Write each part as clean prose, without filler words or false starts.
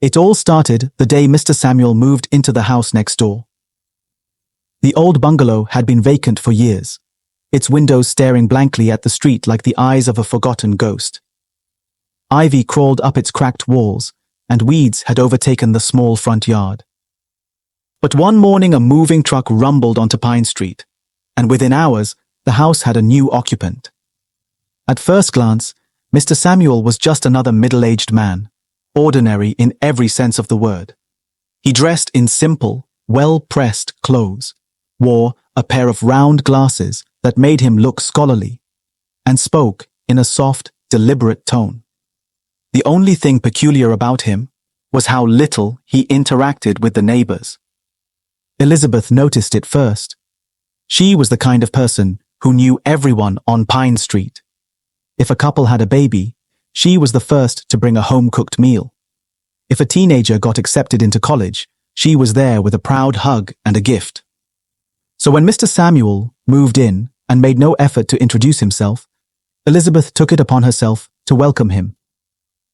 It all started the day Mr. Samuel moved into the house next door. The old bungalow had been vacant for years, its windows staring blankly at the street like the eyes of a forgotten ghost. Ivy crawled up its cracked walls, and weeds had overtaken the small front yard. But one morning a moving truck rumbled onto Pine Street, and within hours the house had a new occupant. At first glance, Mr. Samuel was just another middle-aged man, ordinary in every sense of the word. He dressed in simple, well-pressed clothes, wore a pair of round glasses that made him look scholarly, and spoke in a soft, deliberate tone. The only thing peculiar about him was how little he interacted with the neighbors. Elizabeth noticed it first. She was the kind of person who knew everyone on Pine Street. If a couple had a baby, she was the first to bring a home-cooked meal. If a teenager got accepted into college, she was there with a proud hug and a gift. So when Mr. Samuel moved in and made no effort to introduce himself, Elizabeth took it upon herself to welcome him.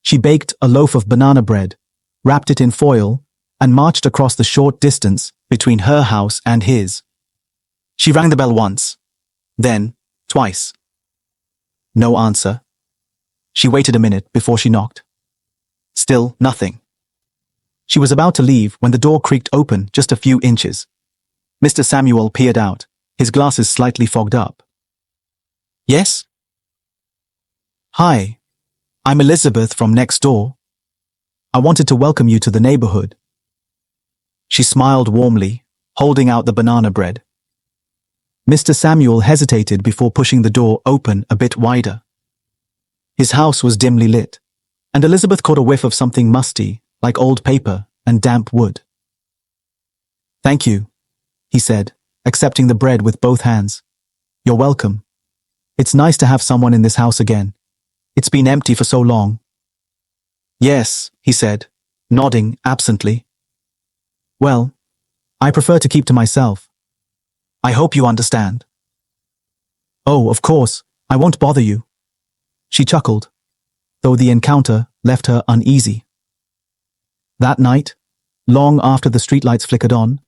She baked a loaf of banana bread, wrapped it in foil, and marched across the short distance between her house and his. She rang the bell once, then twice. No answer. She waited a minute before she knocked. Still nothing. She was about to leave when the door creaked open just a few inches. Mr. Samuel peered out, his glasses slightly fogged up. Yes? Hi, I'm Elizabeth from next door. I wanted to welcome you to the neighborhood. She smiled warmly, holding out the banana bread. Mr. Samuel hesitated before pushing the door open a bit wider. His house was dimly lit, and Elizabeth caught a whiff of something musty, like old paper and damp wood. Thank you, he said, accepting the bread with both hands. You're welcome. It's nice to have someone in this house again. It's been empty for so long. Yes, he said, nodding absently. Well, I prefer to keep to myself. I hope you understand. Oh, of course, I won't bother you. She chuckled, though the encounter left her uneasy. That night, long after the streetlights flickered on,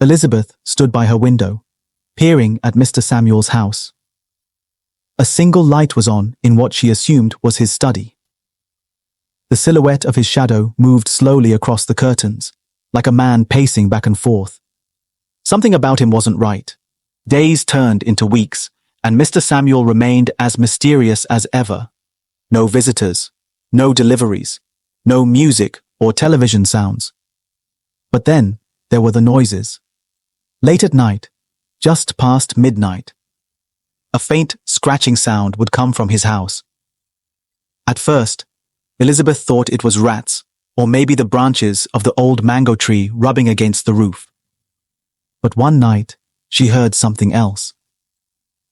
Elizabeth stood by her window, peering at Mr. Samuel's house. A single light was on in what she assumed was his study. The silhouette of his shadow moved slowly across the curtains, like a man pacing back and forth. Something about him wasn't right. Days turned into weeks, and Mr. Samuel remained as mysterious as ever. No visitors, no deliveries, no music or television sounds. But then there were the noises. Late at night, just past midnight, a faint scratching sound would come from his house. At first, Elizabeth thought it was rats, or maybe the branches of the old mango tree rubbing against the roof. But one night, she heard something else.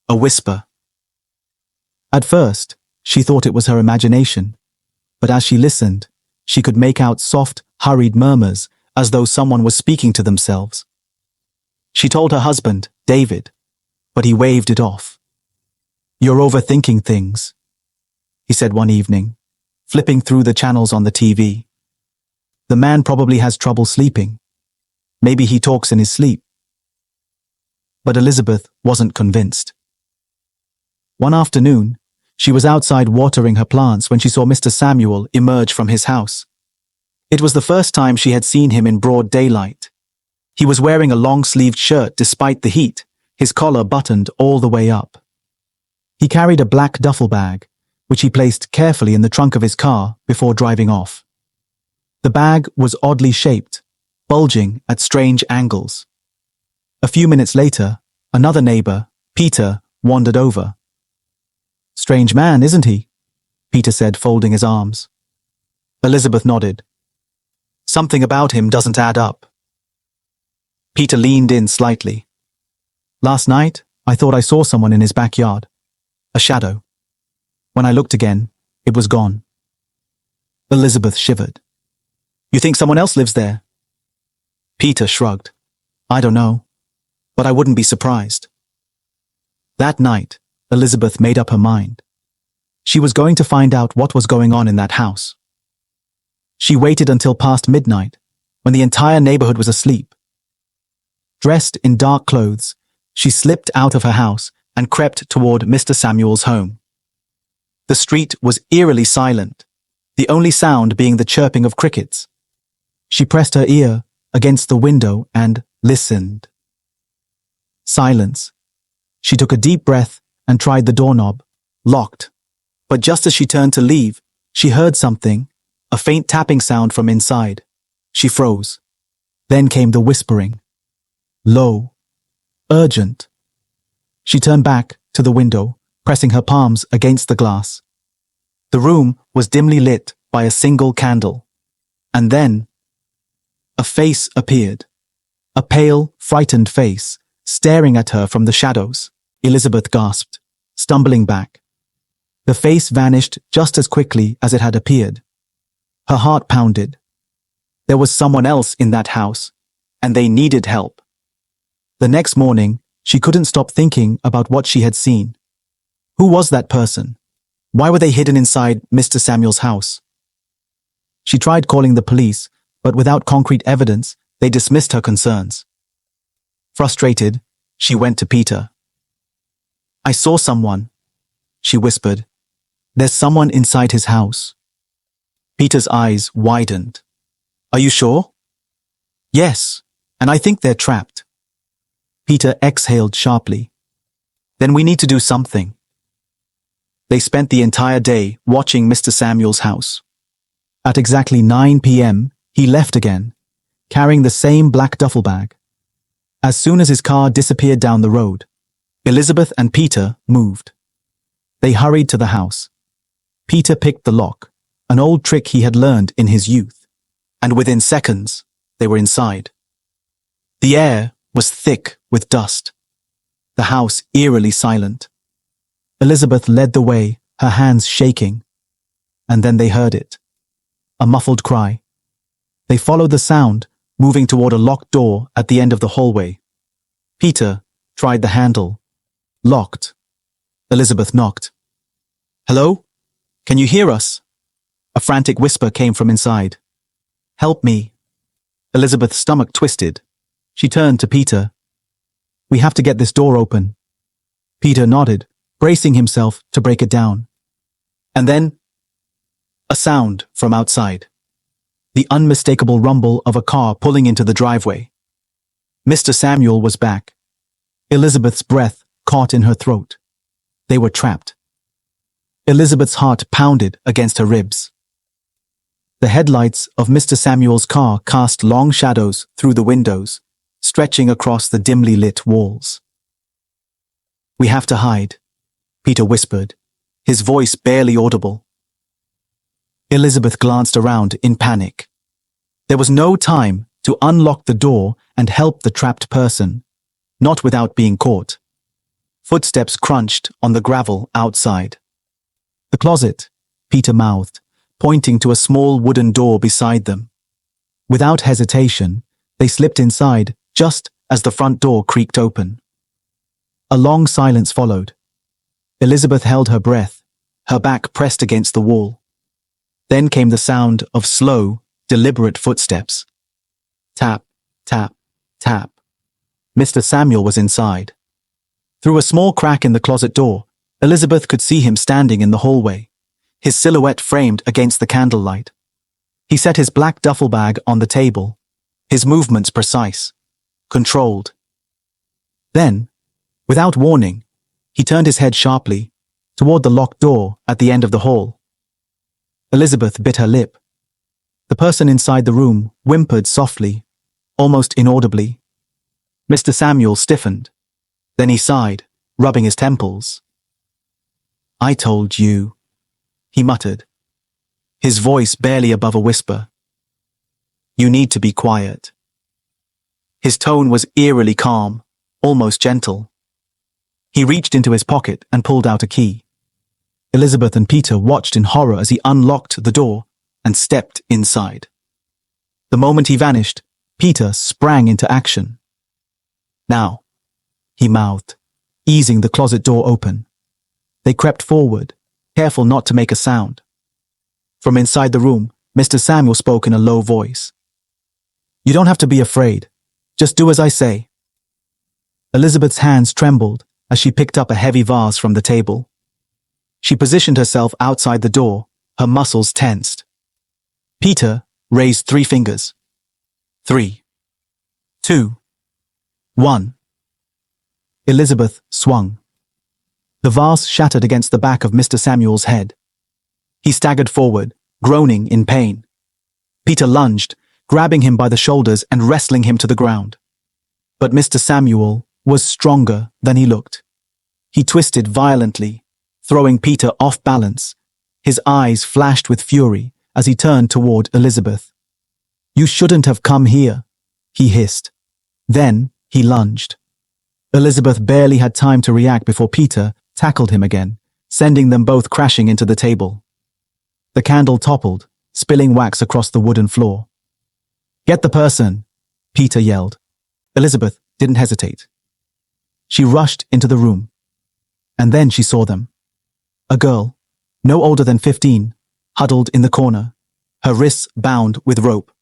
A whisper. At first, she thought it was her imagination, but as she listened, she could make out soft, hurried murmurs as though someone was speaking to themselves. She told her husband, David, but he waved it off. You're overthinking things, he said one evening, flipping through the channels on the TV. The man probably has trouble sleeping. Maybe he talks in his sleep. But Elizabeth wasn't convinced. One afternoon, she was outside watering her plants when she saw Mr. Samuel emerge from his house. It was the first time she had seen him in broad daylight. He was wearing a long-sleeved shirt despite the heat, his collar buttoned all the way up. He carried a black duffel bag, which he placed carefully in the trunk of his car before driving off. The bag was oddly shaped, bulging at strange angles. A few minutes later, another neighbor, Peter, wandered over. Strange man, isn't he? Peter said, folding his arms. Elizabeth nodded. Something about him doesn't add up. Peter leaned in slightly. Last night, I thought I saw someone in his backyard. A shadow. When I looked again, it was gone. Elizabeth shivered. You think someone else lives there? Peter shrugged. I don't know, but I wouldn't be surprised. That night, Elizabeth made up her mind. She was going to find out what was going on in that house. She waited until past midnight, when the entire neighborhood was asleep. Dressed in dark clothes, she slipped out of her house and crept toward Mr. Samuel's home. The street was eerily silent, the only sound being the chirping of crickets. She pressed her ear against the window and listened. Silence. She took a deep breath and tried the doorknob. Locked. But just as she turned to leave, she heard something, a faint tapping sound from inside. She froze. Then came the whispering. Low. Urgent. She turned back to the window, pressing her palms against the glass. The room was dimly lit by a single candle. And then, a face appeared. A pale, frightened face, staring at her from the shadows. Elizabeth gasped, stumbling back. The face vanished just as quickly as it had appeared. Her heart pounded. There was someone else in that house, and they needed help. The next morning, she couldn't stop thinking about what she had seen. Who was that person? Why were they hidden inside Mr. Samuel's house? She tried calling the police, but without concrete evidence, they dismissed her concerns. Frustrated, she went to Peter. I saw someone, she whispered. There's someone inside his house. Peter's eyes widened. Are you sure? Yes, and I think they're trapped. Peter exhaled sharply. Then we need to do something. They spent the entire day watching Mr. Samuel's house. At exactly 9 p.m., he left again, carrying the same black duffel bag. As soon as his car disappeared down the road, Elizabeth and Peter moved. They hurried to the house. Peter picked the lock, an old trick he had learned in his youth, and within seconds, they were inside. The air was thick with dust, the house eerily silent. Elizabeth led the way, her hands shaking, and then they heard it. A muffled cry. They followed the sound, moving toward a locked door at the end of the hallway. Peter tried the handle. Locked. Elizabeth knocked. Hello? Can you hear us? A frantic whisper came from inside. Help me. Elizabeth's stomach twisted. She turned to Peter. We have to get this door open. Peter nodded, bracing himself to break it down. And then, a sound from outside. The unmistakable rumble of a car pulling into the driveway. Mr. Samuel was back. Elizabeth's breath caught in her throat. They were trapped. Elizabeth's heart pounded against her ribs. The headlights of Mr. Samuel's car cast long shadows through the windows, stretching across the dimly lit walls. We have to hide, Peter whispered, his voice barely audible. Elizabeth glanced around in panic. There was no time to unlock the door and help the trapped person, not without being caught. Footsteps crunched on the gravel outside. The closet, Peter mouthed, pointing to a small wooden door beside them. Without hesitation, they slipped inside just as the front door creaked open. A long silence followed. Elizabeth held her breath, her back pressed against the wall. Then came the sound of slow, deliberate footsteps. Tap, tap, tap. Mr. Samuel was inside. Through a small crack in the closet door, Elizabeth could see him standing in the hallway, his silhouette framed against the candlelight. He set his black duffel bag on the table, his movements precise, controlled. Then, without warning, he turned his head sharply toward the locked door at the end of the hall. Elizabeth bit her lip. The person inside the room whimpered softly, almost inaudibly. Mr. Samuel stiffened. Then he sighed, rubbing his temples. I told you, he muttered, his voice barely above a whisper. You need to be quiet. His tone was eerily calm, almost gentle. He reached into his pocket and pulled out a key. Elizabeth and Peter watched in horror as he unlocked the door and stepped inside. The moment he vanished, Peter sprang into action. Now, he mouthed, easing the closet door open. They crept forward, careful not to make a sound. From inside the room, Mr. Samuel spoke in a low voice. You don't have to be afraid. Just do as I say. Elizabeth's hands trembled as she picked up a heavy vase from the table. She positioned herself outside the door, her muscles tensed. Peter raised 3 fingers. 3, 2, 1. Elizabeth swung. The vase shattered against the back of Mr. Samuel's head. He staggered forward, groaning in pain. Peter lunged, grabbing him by the shoulders and wrestling him to the ground. But Mr. Samuel was stronger than he looked. He twisted violently, throwing Peter off balance. His eyes flashed with fury as he turned toward Elizabeth. You shouldn't have come here, he hissed. Then he lunged. Elizabeth barely had time to react before Peter tackled him again, sending them both crashing into the table. The candle toppled, spilling wax across the wooden floor. Get the person, Peter yelled. Elizabeth didn't hesitate. She rushed into the room. And then she saw them. A girl, no older than 15, huddled in the corner, her wrists bound with rope.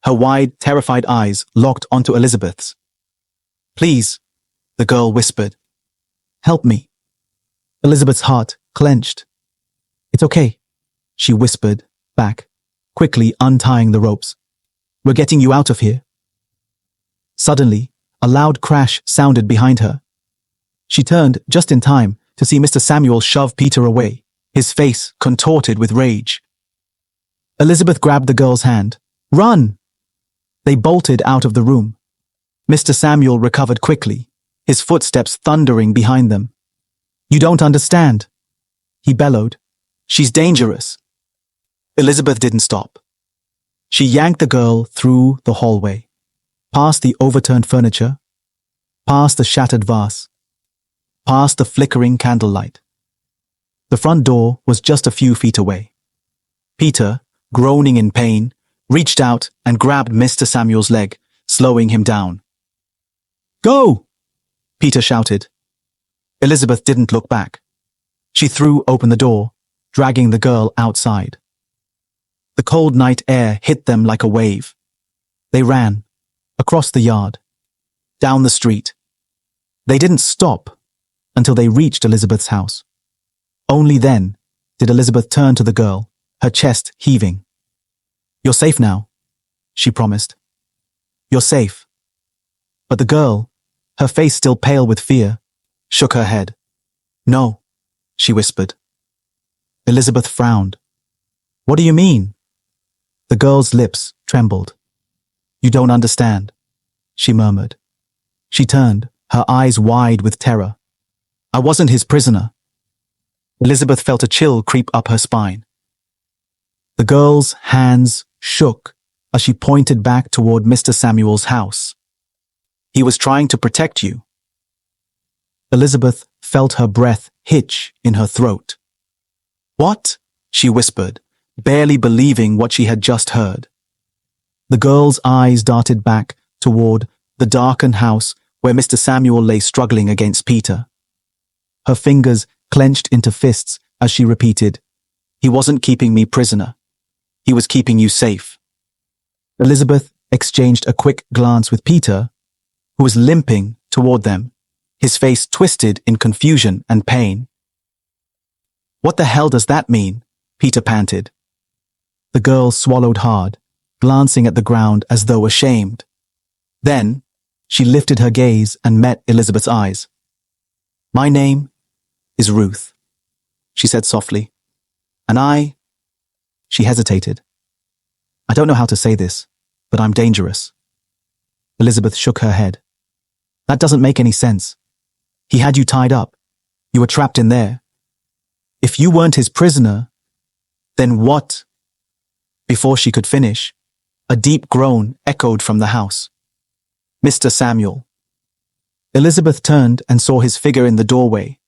Her wide, terrified eyes locked onto Elizabeth's. Please, the girl whispered. Help me. Elizabeth's heart clenched. It's okay, she whispered back, quickly untying the ropes. We're getting you out of here. Suddenly, a loud crash sounded behind her. She turned just in time to see Mr. Samuel shove Peter away, his face contorted with rage. Elizabeth grabbed the girl's hand. Run! They bolted out of the room. Mr. Samuel recovered quickly, his footsteps thundering behind them. You don't understand, he bellowed. She's dangerous. Elizabeth didn't stop. She yanked the girl through the hallway, past the overturned furniture, past the shattered vase, past the flickering candlelight. The front door was just a few feet away. Peter, groaning in pain, reached out and grabbed Mr. Samuel's leg, slowing him down. Go! Peter shouted. Elizabeth didn't look back. She threw open the door, dragging the girl outside. The cold night air hit them like a wave. They ran, across the yard, down the street. They didn't stop until they reached Elizabeth's house. Only then did Elizabeth turn to the girl, her chest heaving. You're safe now, she promised. You're safe. But the girl, her face still pale with fear, shook her head. No, she whispered. Elizabeth frowned. What do you mean? The girl's lips trembled. You don't understand, she murmured. She turned, her eyes wide with terror. I wasn't his prisoner. Elizabeth felt a chill creep up her spine. The girl's hands shook as she pointed back toward Mr. Samuel's house. He was trying to protect you. Elizabeth felt her breath hitch in her throat. What? She whispered, barely believing what she had just heard. The girl's eyes darted back toward the darkened house where Mr. Samuel lay struggling against Peter. Her fingers clenched into fists as she repeated, He wasn't keeping me prisoner. He was keeping you safe. Elizabeth exchanged a quick glance with Peter, who was limping toward them, his face twisted in confusion and pain. What the hell does that mean? Peter panted. The girl swallowed hard, glancing at the ground as though ashamed. Then, she lifted her gaze and met Elizabeth's eyes. My name is Ruth, she said softly. And she hesitated. I don't know how to say this, but I'm dangerous. Elizabeth shook her head. That doesn't make any sense. He had you tied up. You were trapped in there. If you weren't his prisoner, then what? Before she could finish, a deep groan echoed from the house. Mr. Samuel. Elizabeth turned and saw his figure in the doorway,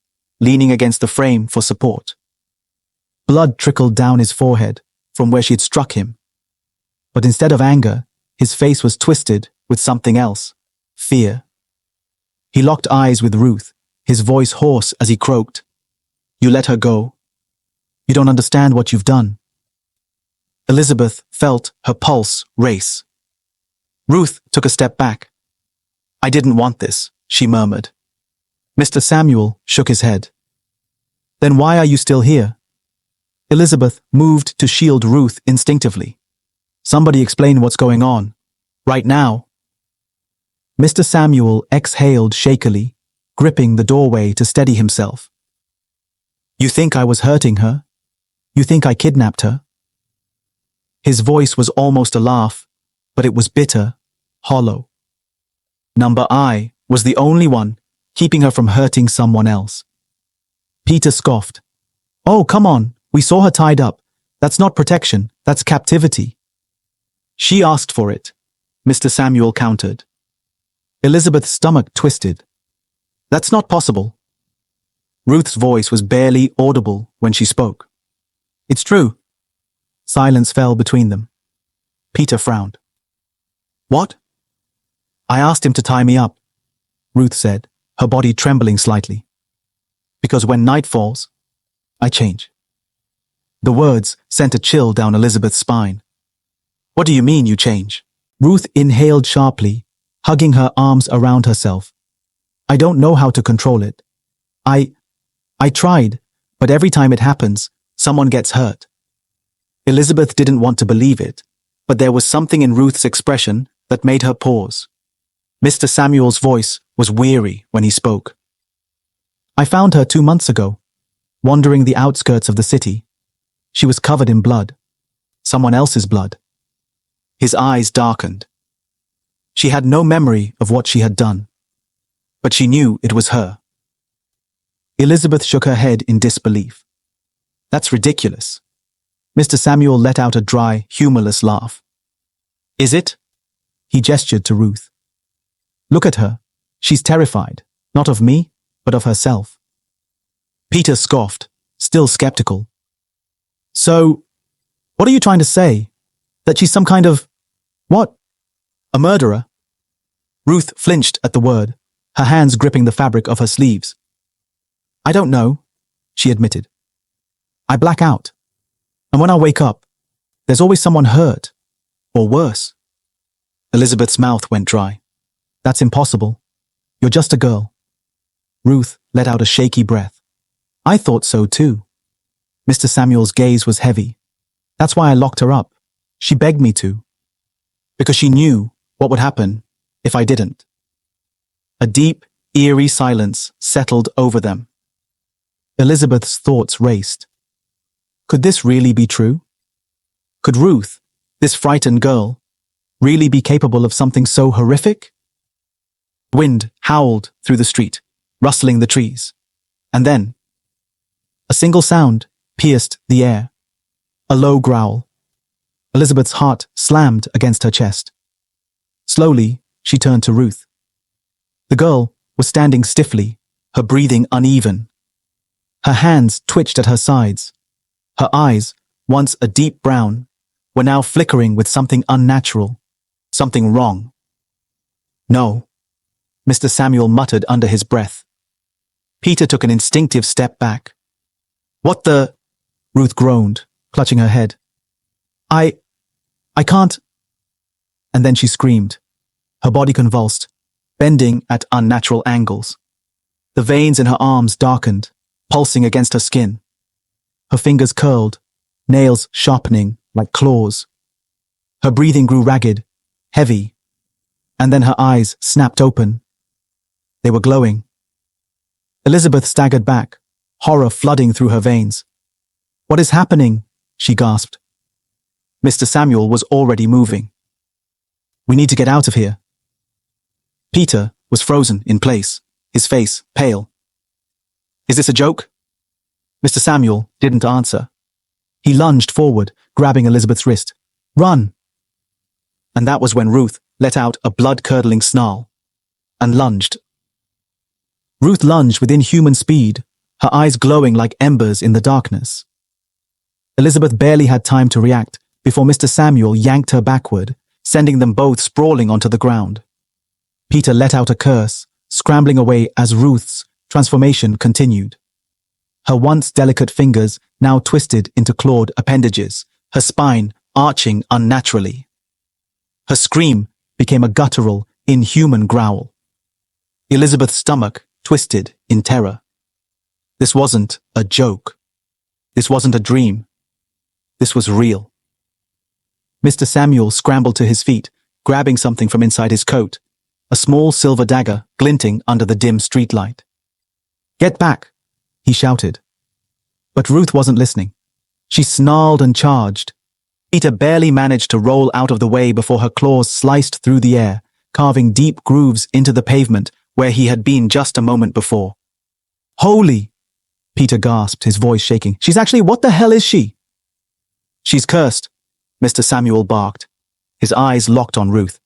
leaning against the frame for support. Blood trickled down his forehead from where she had struck him. But instead of anger, his face was twisted with something else, fear. He locked eyes with Ruth, his voice hoarse as he croaked. You let her go. You don't understand what you've done. Elizabeth felt her pulse race. Ruth took a step back. "I didn't want this," she murmured. Mr. Samuel shook his head. "Then why are you still here?" Elizabeth moved to shield Ruth instinctively. "Somebody explain what's going on. Right now." Mr. Samuel exhaled shakily, gripping the doorway to steady himself. "You think I was hurting her? You think I kidnapped her?" His voice was almost a laugh, but it was bitter, hollow. Number I was the only one keeping her from hurting someone else. Peter scoffed. "Oh, come on, we saw her tied up. That's not protection, that's captivity." "She asked for it," Mr. Samuel countered. Elizabeth's stomach twisted. "That's not possible." Ruth's voice was barely audible when she spoke. "It's true." Silence fell between them. Peter frowned. "What?" "I asked him to tie me up," Ruth said, her body trembling slightly. "Because when night falls, I change." The words sent a chill down Elizabeth's spine. "What do you mean you change?" Ruth inhaled sharply, hugging her arms around herself. "I don't know how to control it. I tried, but every time it happens, someone gets hurt." Elizabeth didn't want to believe it, but there was something in Ruth's expression that made her pause. Mr. Samuel's voice was weary when he spoke. "I found her 2 months ago, wandering the outskirts of the city. She was covered in blood. Someone else's blood." His eyes darkened. She had no memory of what she had done, but she knew it was her. Elizabeth shook her head in disbelief. "That's ridiculous." Mr. Samuel let out a dry, humorless laugh. "Is it?" He gestured to Ruth. "Look at her. She's terrified, not of me, but of herself." Peter scoffed, still skeptical. "So, what are you trying to say? That she's some kind of... what? A murderer?" Ruth flinched at the word, her hands gripping the fabric of her sleeves. "I don't know," she admitted. "I black out. And when I wake up, there's always someone hurt, or worse." Elizabeth's mouth went dry. "That's impossible. You're just a girl." Ruth let out a shaky breath. "I thought so too." Mr. Samuel's gaze was heavy. "That's why I locked her up. She begged me to. Because she knew what would happen if I didn't." A deep, eerie silence settled over them. Elizabeth's thoughts raced. Could this really be true? Could Ruth, this frightened girl, really be capable of something so horrific? Wind howled through the street, rustling the trees. And then, a single sound pierced the air. A low growl. Elizabeth's heart slammed against her chest. Slowly, she turned to Ruth. The girl was standing stiffly, her breathing uneven. Her hands twitched at her sides. Her eyes, once a deep brown, were now flickering with something unnatural, something wrong. "No," Mr. Samuel muttered under his breath. Peter took an instinctive step back. "What the..." Ruth groaned, clutching her head. I can't..." And then she screamed. Her body convulsed, bending at unnatural angles. The veins in her arms darkened, pulsing against her skin. Her fingers curled, nails sharpening like claws. Her breathing grew ragged, heavy, and then her eyes snapped open. They were glowing. Elizabeth staggered back, horror flooding through her veins. "What is happening?" she gasped. Mr. Samuel was already moving. "We need to get out of here." Peter was frozen in place, his face pale. "Is this a joke?" Mr. Samuel didn't answer. He lunged forward, grabbing Elizabeth's wrist. "Run!" And that was when Ruth let out a blood-curdling snarl and lunged. Ruth lunged with inhuman speed, her eyes glowing like embers in the darkness. Elizabeth barely had time to react before Mr. Samuel yanked her backward, sending them both sprawling onto the ground. Peter let out a curse, scrambling away as Ruth's transformation continued. Her once delicate fingers now twisted into clawed appendages, her spine arching unnaturally. Her scream became a guttural, inhuman growl. Elizabeth's stomach twisted in terror. This wasn't a joke. This wasn't a dream. This was real. Mr. Samuel scrambled to his feet, grabbing something from inside his coat, a small silver dagger glinting under the dim streetlight. "Get back!" he shouted. But Ruth wasn't listening. She snarled and charged. Peter barely managed to roll out of the way before her claws sliced through the air, carving deep grooves into the pavement where he had been just a moment before. "Holy!" Peter gasped, his voice shaking. What the hell is she?" "She's cursed," Mr. Samuel barked, his eyes locked on Ruth.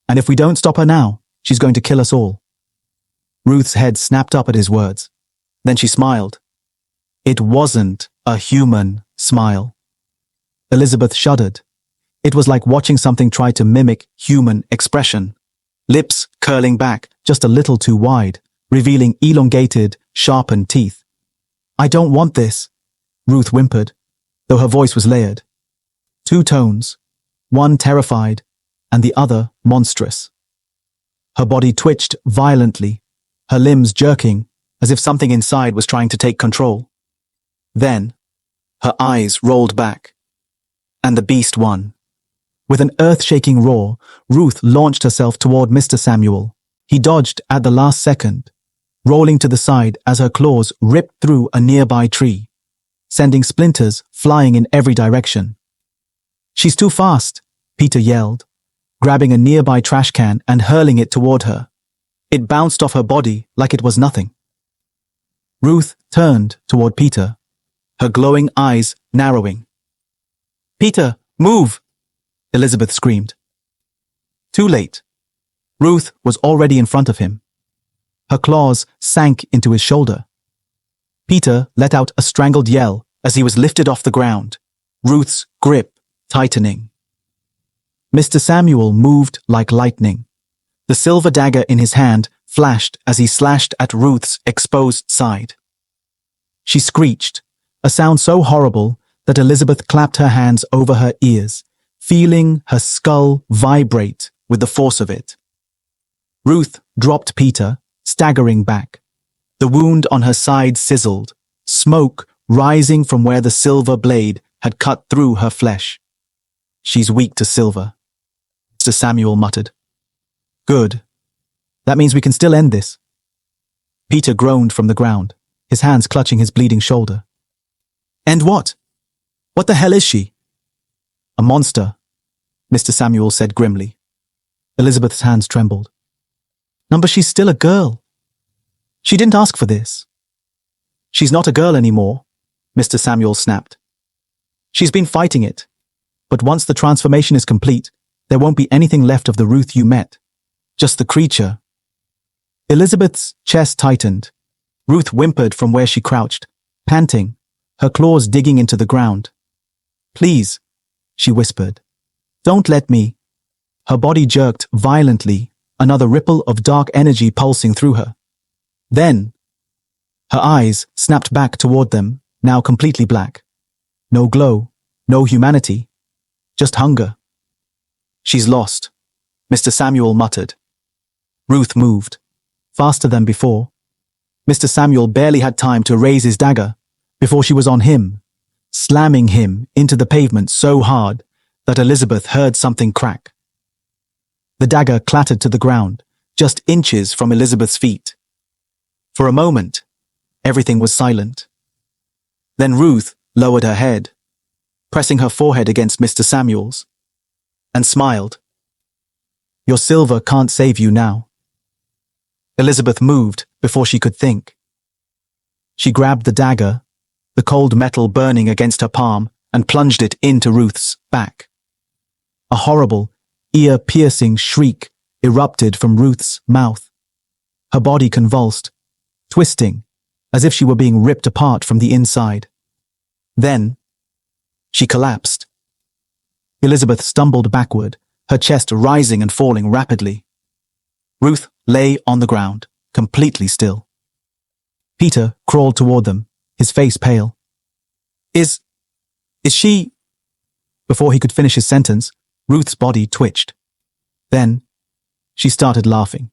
"And if we don't stop her now, she's going to kill us all." Ruth's head snapped up at his words. Then she smiled. It wasn't a human smile. Elizabeth shuddered. It was like watching something try to mimic human expression. Lips curling back just a little too wide, revealing elongated, sharpened teeth. "I don't want this," Ruth whimpered, though her voice was layered. Two tones, one terrified and the other monstrous. Her body twitched violently, her limbs jerking as if something inside was trying to take control. Then, her eyes rolled back, and the beast won. With an earth-shaking roar, Ruth launched herself toward Mr. Samuel. He dodged at the last second, rolling to the side as her claws ripped through a nearby tree, sending splinters flying in every direction. "She's too fast," Peter yelled, grabbing a nearby trash can and hurling it toward her. It bounced off her body like it was nothing. Ruth turned toward Peter, her glowing eyes narrowing. "Peter, move!" Elizabeth screamed. Too late. Ruth was already in front of him. Her claws sank into his shoulder. Peter let out a strangled yell as he was lifted off the ground, Ruth's grip tightening. Mr. Samuel moved like lightning. The silver dagger in his hand flashed as he slashed at Ruth's exposed side. She screeched, a sound so horrible that Elizabeth clapped her hands over her ears, feeling her skull vibrate with the force of it. Ruth dropped Peter, staggering back. The wound on her side sizzled, smoke rising from where the silver blade had cut through her flesh. "She's weak to silver," Mr. Samuel muttered. "Good. That means we can still end this." Peter groaned from the ground, his hands clutching his bleeding shoulder. "End what? What the hell is she?" "A monster," Mr. Samuel said grimly. Elizabeth's hands trembled. "No, but she's still a girl. She didn't ask for this." "She's not a girl anymore," Mr. Samuel snapped. "She's been fighting it. But once the transformation is complete, there won't be anything left of the Ruth you met. Just the creature." Elizabeth's chest tightened. Ruth whimpered from where she crouched, panting, her claws digging into the ground. "Please," she whispered. "Don't let me." Her body jerked violently, another ripple of dark energy pulsing through her. Then, her eyes snapped back toward them, now completely black. No glow, no humanity, just hunger. "She's lost," Mr. Samuel muttered. Ruth moved, faster than before. Mr. Samuel barely had time to raise his dagger before she was on him, slamming him into the pavement so hard that Elizabeth heard something crack. The dagger clattered to the ground, just inches from Elizabeth's feet. For a moment, everything was silent. Then Ruth lowered her head, pressing her forehead against Mr. Samuel's, and smiled. "Your silver can't save you now." Elizabeth moved before she could think. She grabbed the dagger, the cold metal burning against her palm, and plunged it into Ruth's back. A horrible, ear-piercing shriek erupted from Ruth's mouth. Her body convulsed, twisting, as if she were being ripped apart from the inside. Then, she collapsed. Elizabeth stumbled backward, her chest rising and falling rapidly. Ruth lay on the ground, completely still. Peter crawled toward them, his face pale. Is she... Before he could finish his sentence, Ruth's body twitched. Then, she started laughing.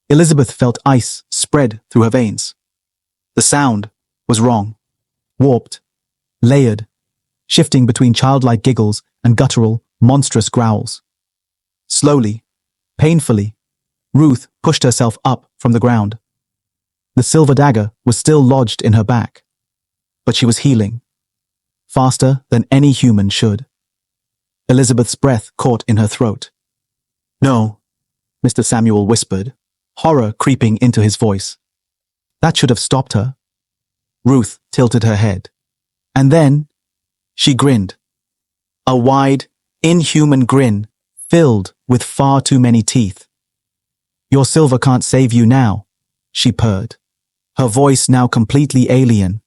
Elizabeth felt ice spread through her veins. The sound was wrong, warped, layered, shifting between childlike giggles and guttural, monstrous growls. Slowly, painfully, Ruth pushed herself up from the ground. The silver dagger was still lodged in her back, but she was healing, faster than any human should. Elizabeth's breath caught in her throat. "No," Mr. Samuel whispered, horror creeping into his voice. That should have stopped her. Ruth tilted her head. And then, she grinned. A wide, inhuman grin, filled with far too many teeth. "Your silver can't save you now," she purred, her voice now completely alien.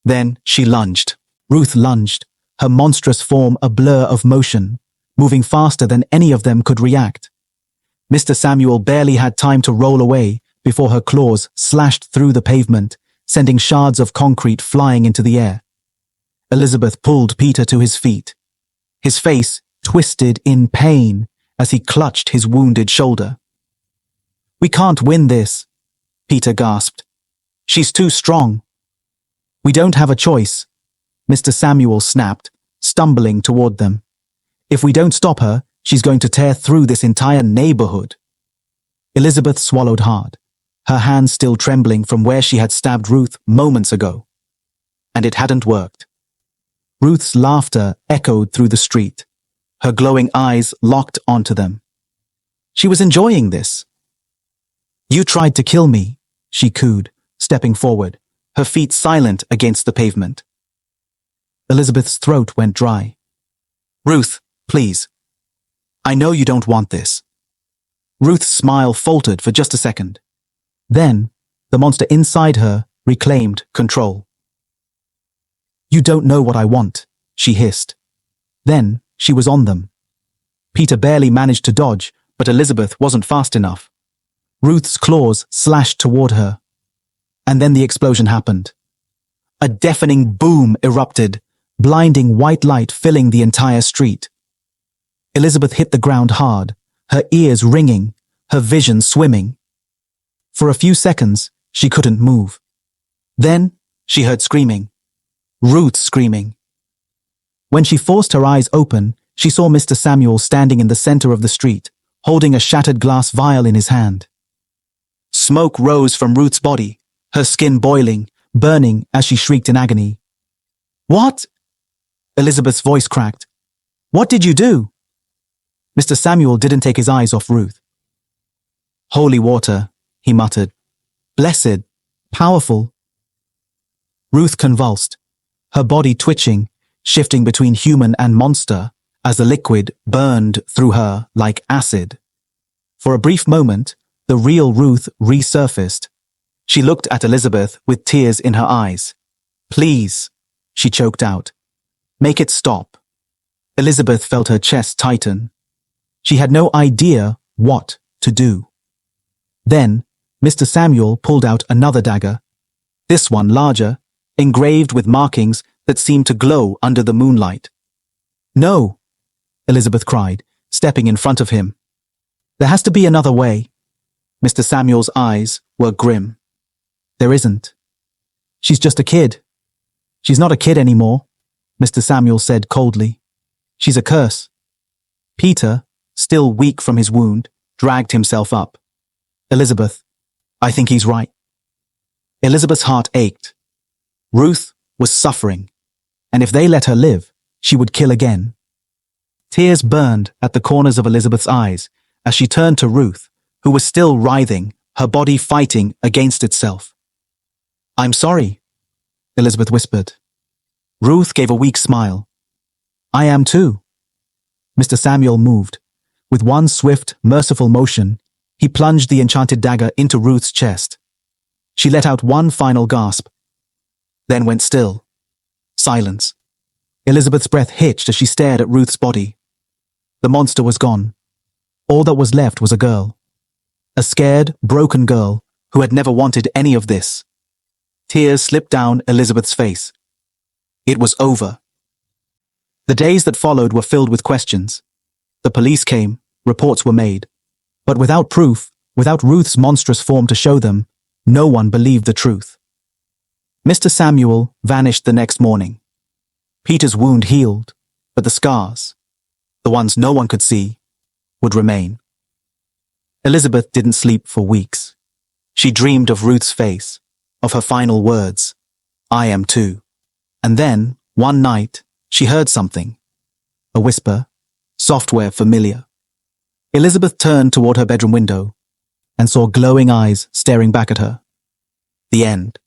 Then she lunged. Ruth lunged, her monstrous form a blur of motion, moving faster than any of them could react. Mr. Samuel barely had time to roll away before her claws slashed through the pavement, sending shards of concrete flying into the air. Elizabeth pulled Peter to his feet, his face twisted in pain as he clutched his wounded shoulder. "We can't win this," Peter gasped. "She's too strong." "We don't have a choice," Mr. Samuel snapped, stumbling toward them. "If we don't stop her, she's going to tear through this entire neighborhood." Elizabeth swallowed hard, her hands still trembling from where she had stabbed Ruth moments ago. And it hadn't worked. Ruth's laughter echoed through the street, her glowing eyes locked onto them. She was enjoying this. "You tried to kill me," she cooed, stepping forward, her feet silent against the pavement. Elizabeth's throat went dry. "Ruth, please. I know you don't want this." Ruth's smile faltered for just a second. Then, the monster inside her reclaimed control. "You don't know what I want," she hissed. Then, she was on them. Peter barely managed to dodge, but Elizabeth wasn't fast enough. Ruth's claws slashed toward her. And then the explosion happened. A deafening boom erupted, blinding white light filling the entire street. Elizabeth hit the ground hard, her ears ringing, her vision swimming. For a few seconds, she couldn't move. Then, she heard screaming. Ruth screaming. When she forced her eyes open, she saw Mr. Samuel standing in the center of the street, holding a shattered glass vial in his hand. Smoke rose from Ruth's body, her skin boiling, burning as she shrieked in agony. "What?" Elizabeth's voice cracked. "What did you do?" Mr. Samuel didn't take his eyes off Ruth. "Holy water," he muttered. "Blessed, powerful." Ruth convulsed, her body twitching, shifting between human and monster as the liquid burned through her like acid. For a brief moment, the real Ruth resurfaced. She looked at Elizabeth with tears in her eyes. "Please," she choked out. "Make it stop." Elizabeth felt her chest tighten. She had no idea what to do. Then, Mr. Samuel pulled out another dagger, this one larger, engraved with markings that seemed to glow under the moonlight. "No," Elizabeth cried, stepping in front of him. "There has to be another way." Mr. Samuel's eyes were grim. "There isn't. She's just a kid." "She's not a kid anymore," Mr. Samuel said coldly. "She's a curse." Peter, still weak from his wound, dragged himself up. "Elizabeth, I think he's right." Elizabeth's heart ached. Ruth was suffering, and if they let her live, she would kill again. Tears burned at the corners of Elizabeth's eyes as she turned to Ruth, who was still writhing, her body fighting against itself. "I'm sorry," Elizabeth whispered. Ruth gave a weak smile. "I am too." Mr. Samuel moved. With one swift, merciful motion, he plunged the enchanted dagger into Ruth's chest. She let out one final gasp, then went still. Silence. Elizabeth's breath hitched as she stared at Ruth's body. The monster was gone. All that was left was a girl. A scared, broken girl who had never wanted any of this. Tears slipped down Elizabeth's face. It was over. The days that followed were filled with questions. The police came, reports were made. But without proof, without Ruth's monstrous form to show them, no one believed the truth. Mr. Samuel vanished the next morning. Peter's wound healed, but the scars, the ones no one could see, would remain. Elizabeth didn't sleep for weeks. She dreamed of Ruth's face, of her final words, "I am too." And then, one night, she heard something. A whisper, software familiar. Elizabeth turned toward her bedroom window and saw glowing eyes staring back at her. The end.